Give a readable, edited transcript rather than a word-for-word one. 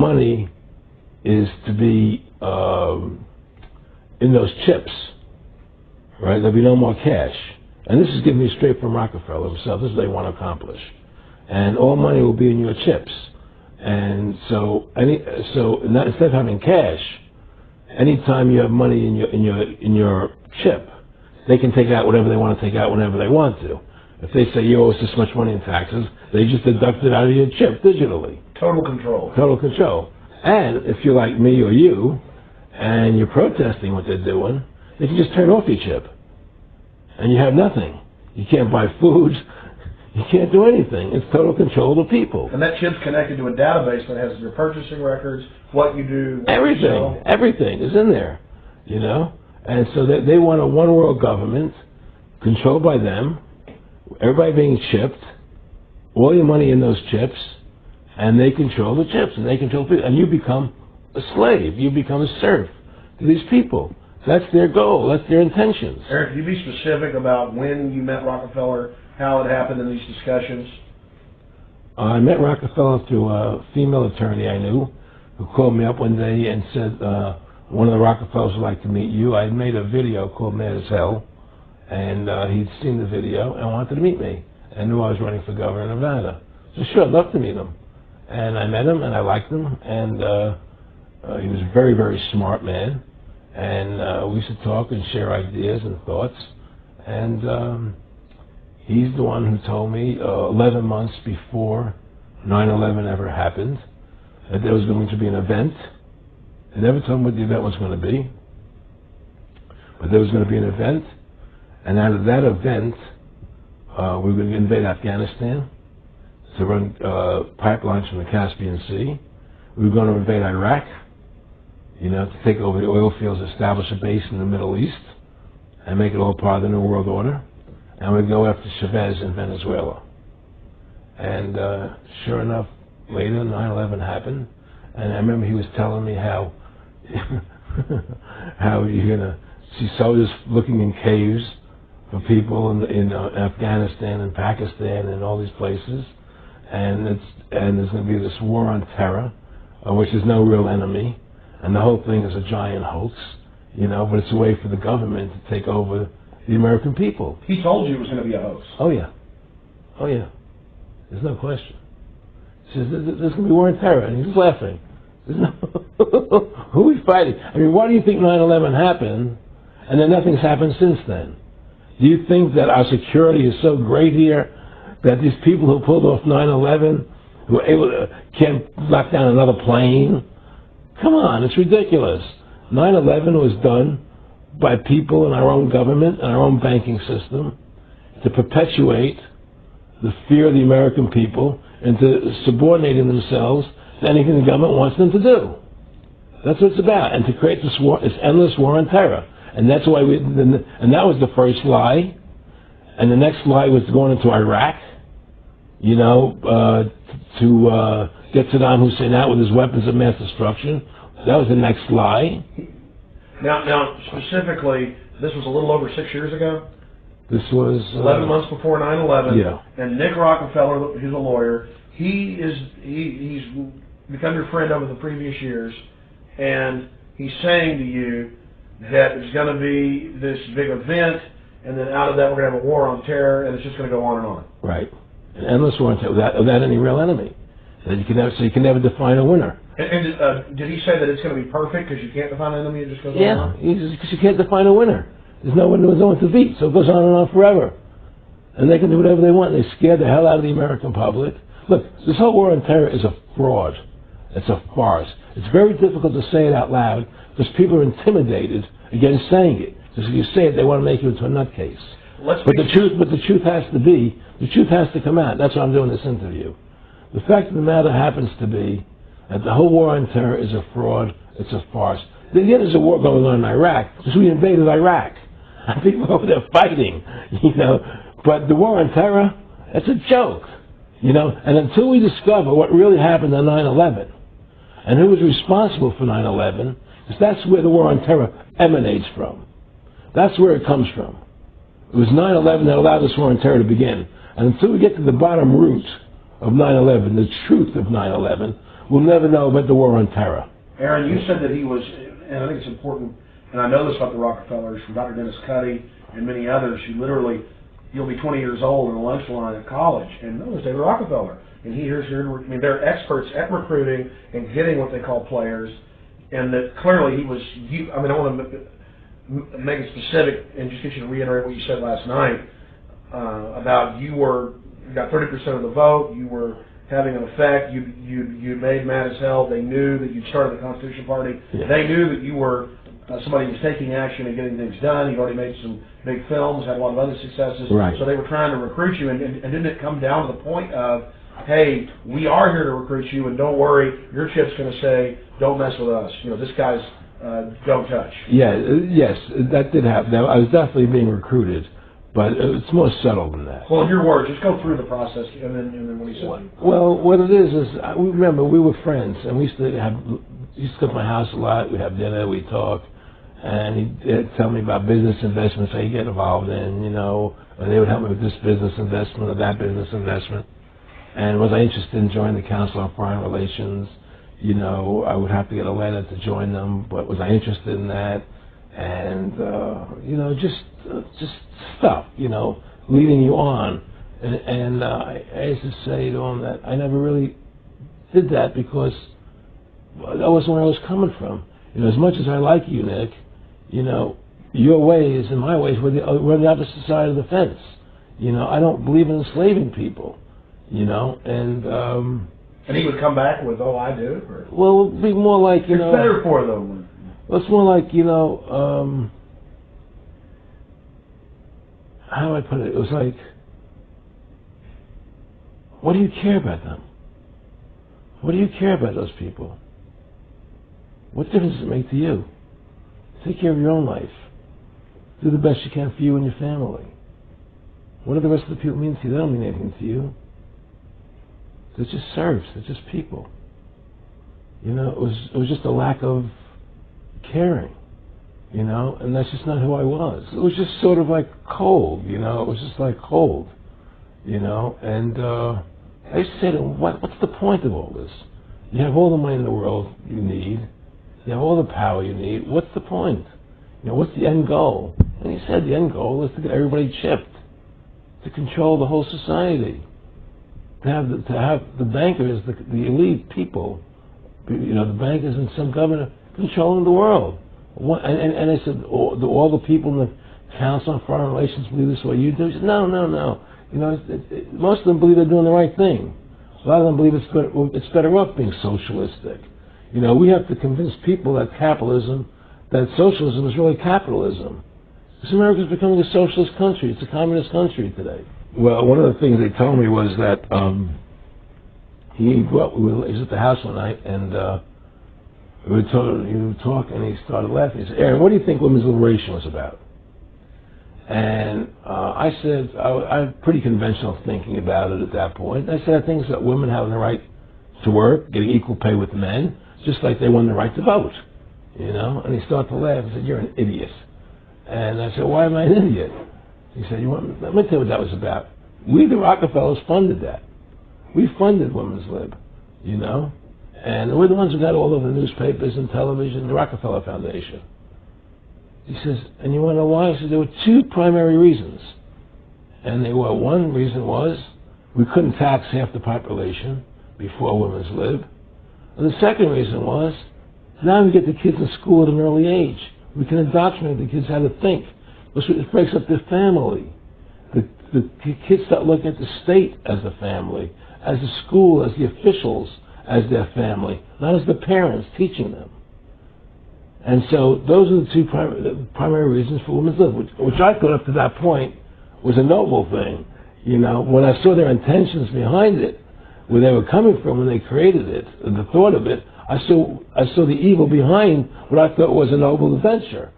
money is to be in those chips, right? There'll be no more cash. And this is giving me straight from Rockefeller himself. This is what they want to accomplish. And all money will be in your chips. And so instead of having cash, anytime you have money in your chip, they can take out whatever they want to take out whenever they want to. If they say you owe us this much money in taxes, they just deduct it out of your chip digitally. Total control. Total control. And if you're like me or you, and you're protesting what they're doing, they can just turn off your chip. And you have nothing. You can't buy food. You can't do anything. It's total control of the people. And that chip's connected to a database that has your purchasing records, what you do, what everything. you sell. Everything is in there, you know? And so they want a one world government controlled by them, everybody being chipped, all your money in those chips, and they control the chips, and they control people. And you become a slave. You become a serf to these people. That's their goal. That's their intentions. Eric, can you be specific about when you met Rockefeller, how it happened in these discussions? I met Rockefeller through a female attorney I knew who called me up one day and said, one of the Rockefellers would like to meet you. I had made a video called Mad as Hell, and he'd seen the video and wanted to meet me and knew I was running for governor of Nevada. So sure, I'd love to meet him. And I met him and I liked him, and he was a very, very smart man. And we used to talk and share ideas and thoughts. And he's the one who told me 11 months before 9/11 ever happened that there was going to be an event. He never told me what the event was going to be, but there was going to be an event. And out of that event, we were going to invade Afghanistan to run pipelines from the Caspian Sea. We were going to invade Iraq, you know, to take over the oil fields, establish a base in the Middle East, and make it all part of the New World Order. And we'd go after Chavez in Venezuela. And sure enough, later 9/11 happened. And I remember he was telling me how how you're going to see soldiers looking in caves for people in Afghanistan and Pakistan and all these places. And there's going to be this war on terror, which is no real enemy. And the whole thing is a giant hoax, you know, but it's a way for the government to take over the American people. He told you it was going to be a hoax. Oh, yeah. Oh, yeah. There's no question. He says, there's going to be war on terror. And he's laughing. There's no who are we fighting? I mean, why do you think 9/11 happened and then nothing's happened since then? Do you think that our security is so great here that these people who pulled off 9/11 who were able to, can't knock down another plane? Come on, it's ridiculous. 9/11 was done by people in our own government and our own banking system to perpetuate the fear of the American people into subordinating themselves to anything the government wants them to do. That's what it's about, and to create this war, this endless war on terror. And that's why and that was the first lie. And the next lie was going into Iraq, you know, to get Saddam Hussein out with his weapons of mass destruction. That was the next lie. Now, specifically, this was a little over 6 years ago? This was 11 months before 9/11. Yeah. And Nick Rockefeller, who's a lawyer, he's become your friend over the previous years, and he's saying to you that there's going to be this big event, and then out of that we're going to have a war on terror, and it's just going to go on and on. Right. An endless war on terror without any real enemy. So you can never define a winner. And did he say that it's going to be perfect because you can't define an enemy? It just goes on and on? Yeah, because you can't define a winner. There's no one to beat, so it goes on and on forever. And they can do whatever they want. They scare the hell out of the American public. Look, this whole war on terror is a fraud. It's a farce. It's very difficult to say it out loud because people are intimidated against saying it. Because if you say it, they want to make you into a nutcase. But the truth has to come out. That's why I'm doing this interview. The fact of the matter happens to be that the whole war on terror is a fraud. It's a farce. Then there's a war going on in Iraq because we invaded Iraq. And people over there fighting, you know. But the war on terror, it's a joke, you know. And until we discover what really happened on 9/11 and who was responsible for 9/11, because that's where the war on terror emanates from. That's where it comes from. It was 9/11 that allowed this war on terror to begin. And until we get to the bottom root of 9/11, the truth of 9/11, we'll never know about the war on terror. Aaron, you said that he was, and I think it's important, and I know this about the Rockefellers, from Dr. Dennis Cuddy and many others, who literally, you'll be 20 years old in a lunch line at college, and notice David Rockefeller. And they're experts at recruiting and getting what they call players, and that clearly he was, I want to make it specific and just get you to reiterate what you said last night about you got 30% of the vote, you were having an effect, you made mad as hell, they knew that you'd started the Constitution Party, they knew that you were somebody who was taking action and getting things done, you'd already made some big films, had a lot of other successes, so they were trying to recruit you, and didn't it come down to the point of, hey, we are here to recruit you, and don't worry, your chip's going to say, don't mess with us, this guy's don't touch. Yes, that did happen. I was definitely being recruited. But it's more subtle than that. Well, in your words, just go through the process, and then what he said. Well, what it is remember, we were friends, and we used to come to my house a lot. We'd have dinner, we'd talk, and he'd tell me about business investments that he'd get involved in, and they would help me with this business investment or that business investment. And was I interested in joining the Council on Foreign Relations? I would have to get a letter to join them, but was I interested in that? And, just stuff, leading you on. And I used to say to him that I never really did that because that wasn't where I was coming from. As much as I like you, Nick, your ways and my ways we're on the opposite side of the fence. I don't believe in enslaving people, and he would come back with, oh, I do? Or? Well, it would be more like, It's better for them. Well, it's more like, how do I put it? It was like, what do you care about them? What do you care about those people? What difference does it make to you? Take care of your own life. Do the best you can for you and your family. What do the rest of the people mean to you? They don't mean anything to you. They're just serfs. They're just people. It was just a lack of caring. And that's just not who I was. It was just sort of like cold, it was just like cold, and I used to say to him, what's the point of all this? You have all the money in the world you need, you have all the power you need, what's the point? What's the end goal? And he said the end goal is to get everybody chipped, to control the whole society, to have the bankers, the elite people, the bankers and some governor controlling the world. And I said, all the people in the Council on Foreign Relations believe this way you do? He said, no. Most of them believe they're doing the right thing. A lot of them believe it's better off being socialistic. We have to convince people that socialism is really capitalism. Because America is becoming a socialist country. It's a communist country today. Well, one of the things they told me was that he was at the house one night, and he would talk, and he started laughing. He said, Aaron, what do you think women's liberation was about? And I said, I had pretty conventional thinking about it at that point. I said, I think it's that women have the right to work, getting equal pay with men, just like they won the right to vote. And he started to laugh. He said, you're an idiot. And I said, why am I an idiot? He said, let me tell you what that was about. We, the Rockefellers, funded that. We funded women's lib, And we're the ones who got all over the newspapers and television, the Rockefeller Foundation. He says, and you want to know why? He said, there were two primary reasons. And one reason was we couldn't tax half the population before women's lib. And the second reason was, now we get the kids in school at an early age. We can indoctrinate the kids how to think. It breaks up their family. The kids start looking at the state as the family, as the school, as the officials, as their family, not as the parents teaching them. And so those are the two primary reasons for women's lib, which I thought up to that point was a noble thing. When I saw their intentions behind it, where they were coming from when they created it, and the thought of it, I saw the evil behind what I thought was a noble adventure.